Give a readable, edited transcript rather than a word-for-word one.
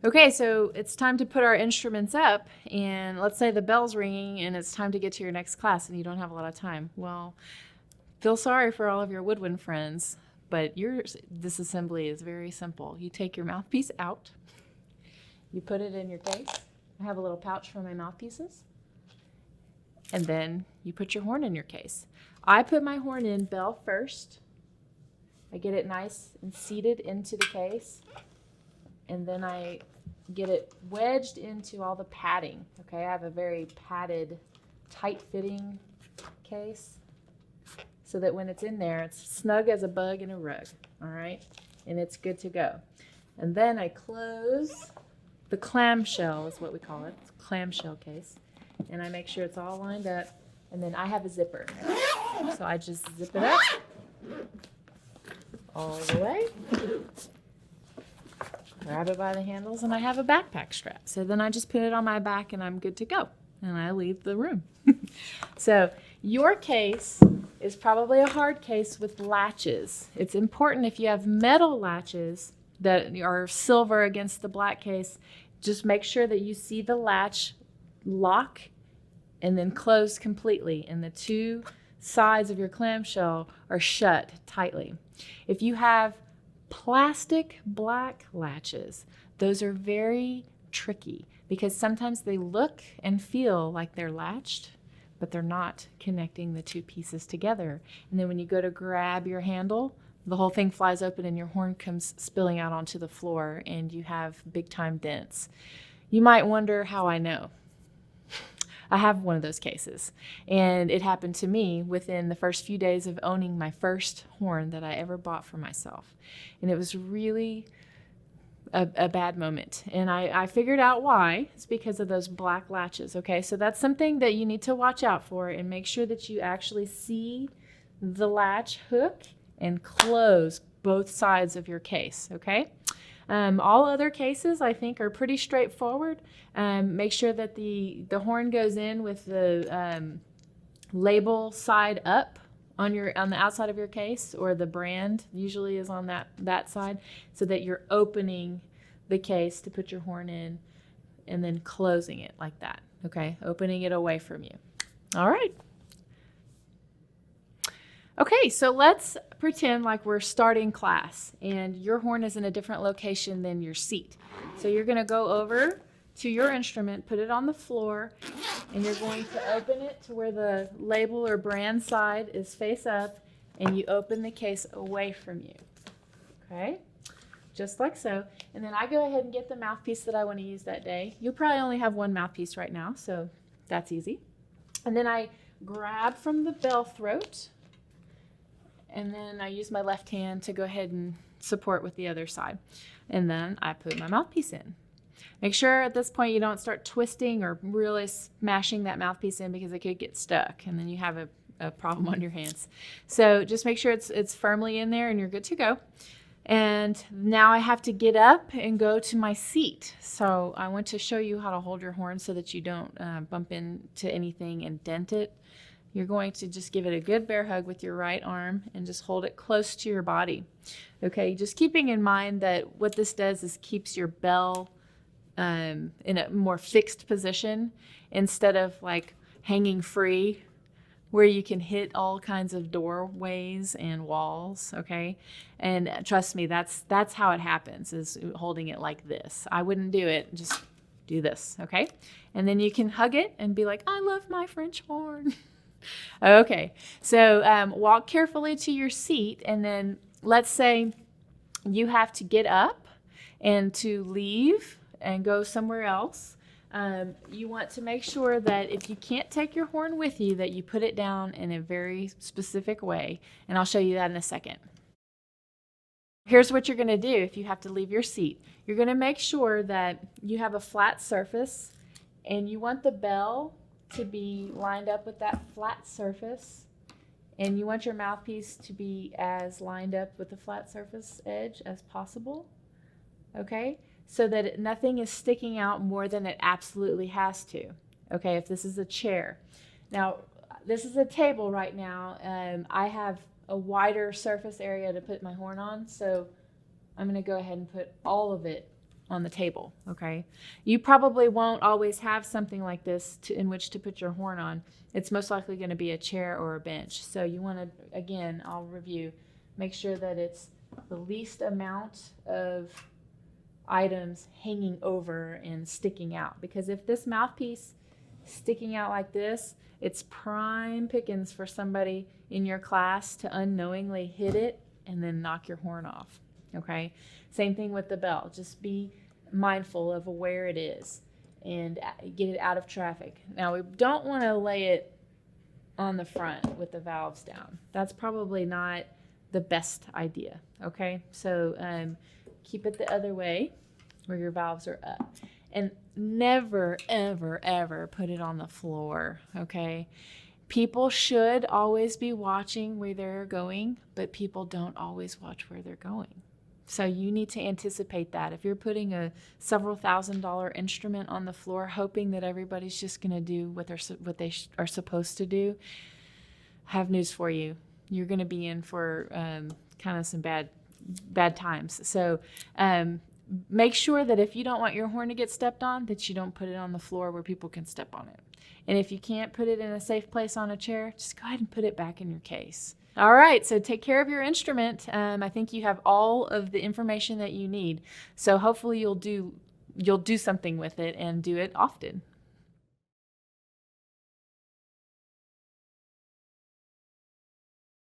Okay, so it's time to put our instruments up, and let's say the bell's ringing and it's time to get to your next class and you don't have a lot of time. Well, feel sorry for all of your woodwind friends, but your disassembly is very simple. You take your mouthpiece out, you put it in your case. I have a little pouch for my mouthpieces, and then you put your horn in your case. I put my horn in bell first. I get it nice and seated into the case, and then I get it wedged into all the padding. Okay, I have a very padded, tight-fitting case so that when it's in there, it's snug as a bug in a rug, all right? And it's good to go. And then I close the clamshell, is what we call it. It's a clamshell case. And I make sure it's all lined up, and then I have a zipper. So I just zip it up all the way. Grab it by the handles, and I have a backpack strap. So then I just put it on my back and I'm good to go. And I leave the room. So your case is probably a hard case with latches. It's important if you have metal latches that are silver against the black case, just make sure that you see the latch lock and then close completely. And the two sides of your clamshell are shut tightly. If you have plastic black latches, those are very tricky because sometimes they look and feel like they're latched, but they're not connecting the two pieces together. And then when you go to grab your handle, the whole thing flies open and your horn comes spilling out onto the floor and you have big time dents. You might wonder how I know. I have one of those cases, and it happened to me within the first few days of owning my first horn that I ever bought for myself. And it was really a bad moment. And I figured out why. It's because of those black latches, okay? So that's something that you need to watch out for and make sure that you actually see the latch hook and close both sides of your case, okay? All other cases, I think, are pretty straightforward. Make sure that the horn goes in with the label side up on the outside of your case, or the brand usually is on that side, so that you're opening the case to put your horn in and then closing it like that, okay? Opening it away from you. All right. Okay, so let's pretend like we're starting class and your horn is in a different location than your seat. So you're going to go over to your instrument, put it on the floor, and you're going to open it to where the label or brand side is face up, and you open the case away from you. Okay, just like so. And then I go ahead and get the mouthpiece that I want to use that day. You probably only have one mouthpiece right now, so that's easy. And then I grab from the bell throat, and then I use my left hand to go ahead and support with the other side. And then I put my mouthpiece in. Make sure at this point you don't start twisting or really smashing that mouthpiece in, because it could get stuck and then you have a problem on your hands. So just make sure it's firmly in there and you're good to go. And now I have to get up and go to my seat. So I want to show you how to hold your horn so that you don't bump into anything and dent it. You're going to just give it a good bear hug with your right arm and just hold it close to your body. Okay, just keeping in mind that what this does is keeps your bell in a more fixed position instead of like hanging free where you can hit all kinds of doorways and walls, okay? And trust me, that's how it happens, is holding it like this. I wouldn't do it, just do this, okay? And then you can hug it and be like, I love my French horn. Okay, so walk carefully to your seat, and then let's say you have to get up and to leave and go somewhere else. You want to make sure that if you can't take your horn with you, that you put it down in a very specific way, and I'll show you that in a second. Here's what you're going to do if you have to leave your seat. You're going to make sure that you have a flat surface, and you want the bell to be lined up with that flat surface, and you want your mouthpiece to be as lined up with the flat surface edge as possible, okay? So that nothing is sticking out more than it absolutely has to, okay? If this is a chair. Now, this is a table right now. I have a wider surface area to put my horn on, so I'm going to go ahead and put all of it on the table, okay? You probably won't always have something like this in which to put your horn on. It's most likely going to be a chair or a bench. So you want to, again, I'll review, make sure that it's the least amount of items hanging over and sticking out. Because if this mouthpiece is sticking out like this, it's prime pickings for somebody in your class to unknowingly hit it and then knock your horn off, okay? Same thing with the bell. Just be mindful of where it is and get it out of traffic. Now, we don't want to lay it on the front with the valves down. That's probably not the best idea, okay? So keep it the other way where your valves are up. And never, ever, ever put it on the floor, okay? People should always be watching where they're going, but people don't always watch where they're going. So you need to anticipate that. If you're putting a several $1,000 instrument on the floor, hoping that everybody's just going to do what they are supposed to do, I have news for you. You're going to be in for kind of some bad times. So make sure that if you don't want your horn to get stepped on, that you don't put it on the floor where people can step on it. And if you can't put it in a safe place on a chair, just go ahead and put it back in your case. All right, so take care of your instrument. I think you have all of the information that you need. So hopefully you'll do something with it and do it often.